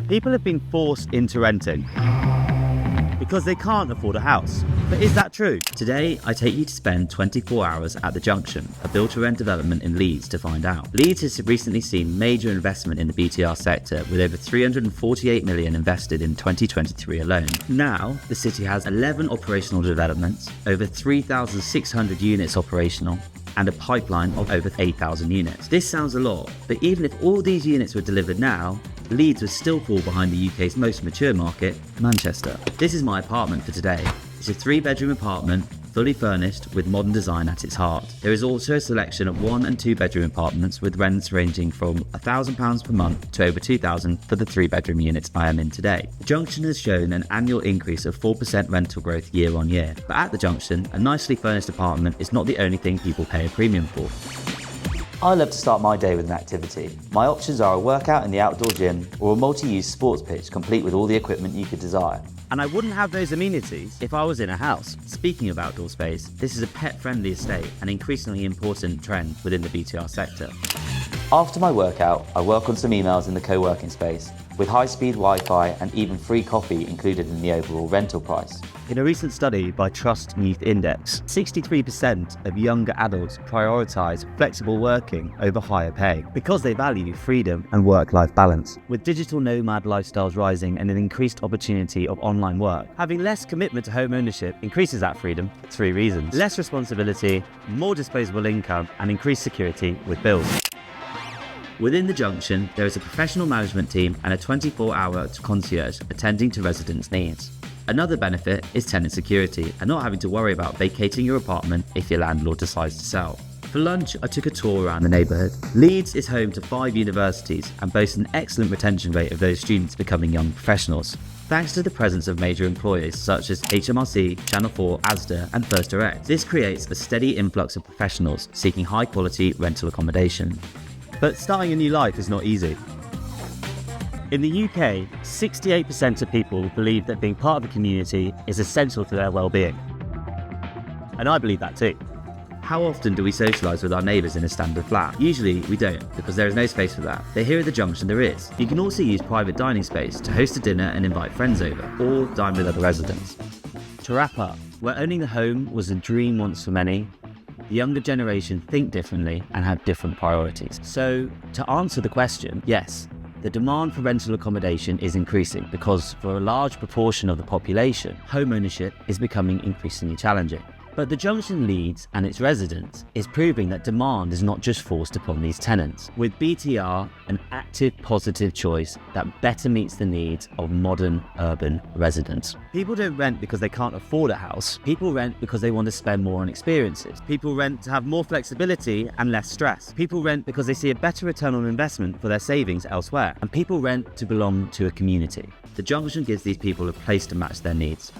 People have been forced into renting because they can't afford a house. But is that true? Today, I take you to spend 24 hours at the Junction, a build-to-rent development in Leeds, to find out. Leeds has recently seen major investment in the BTR sector, with over 348 million invested in 2023 alone. Now, the city has 11 operational developments, over 3,600 units operational, and a pipeline of over 8,000 units. This sounds a lot, but even if all these units were delivered now, Leeds would still fall behind the UK's most mature market, Manchester. This is my apartment for today. It's a 3-bedroom apartment, fully furnished with modern design at its heart. There is also a selection of 1 and 2 bedroom apartments with rents ranging from £1,000 per month to over £2,000 for the 3-bedroom units I am in today. Junction has shown an annual increase of 4% rental growth year on year, but at the Junction, a nicely furnished apartment is not the only thing people pay a premium for. I love to start my day with an activity. My options are a workout in the outdoor gym or a multi-use sports pitch complete with all the equipment you could desire. And I wouldn't have those amenities if I was in a house. Speaking of outdoor space, this is a pet-friendly estate, an increasingly important trend within the BTR sector. After my workout, I work on some emails in the co-working space, with high-speed Wi-Fi and even free coffee included in the overall rental price. In a recent study by Trust Youth Index, 63% of younger adults prioritise flexible working over higher pay because they value freedom and work-life balance. With digital nomad lifestyles rising and an increased opportunity of online work, having less commitment to home ownership increases that freedom for 3 reasons: less responsibility, more disposable income, and increased security with bills. Within the Junction, there is a professional management team and a 24-hour concierge attending to residents' needs. Another benefit is tenant security and not having to worry about vacating your apartment if your landlord decides to sell. For lunch, I took a tour around the neighbourhood. Leeds is home to 5 universities and boasts an excellent retention rate of those students becoming young professionals, thanks to the presence of major employers such as HMRC, Channel 4, Asda and First Direct. This creates a steady influx of professionals seeking high-quality rental accommodation. But starting a new life is not easy. In the UK, 68% of people believe that being part of a community is essential to their well-being. And I believe that too. How often do we socialise with our neighbours in a standard flat? Usually we don't, because there is no space for that. But here at the Junction there is. You can also use private dining space to host a dinner and invite friends over, or dine with other residents. To wrap up, where owning a home was a dream once for many, the younger generation think differently and have different priorities. So, to answer the question, yes, the demand for rental accommodation is increasing because for a large proportion of the population, home ownership is becoming increasingly challenging. But the Junction Leeds and its residents is proving that demand is not just forced upon these tenants, with BTR an active, positive choice that better meets the needs of modern urban residents. People don't rent because they can't afford a house. People rent because they want to spend more on experiences. People rent to have more flexibility and less stress. People rent because they see a better return on investment for their savings elsewhere. And people rent to belong to a community. The Junction gives these people a place to match their needs.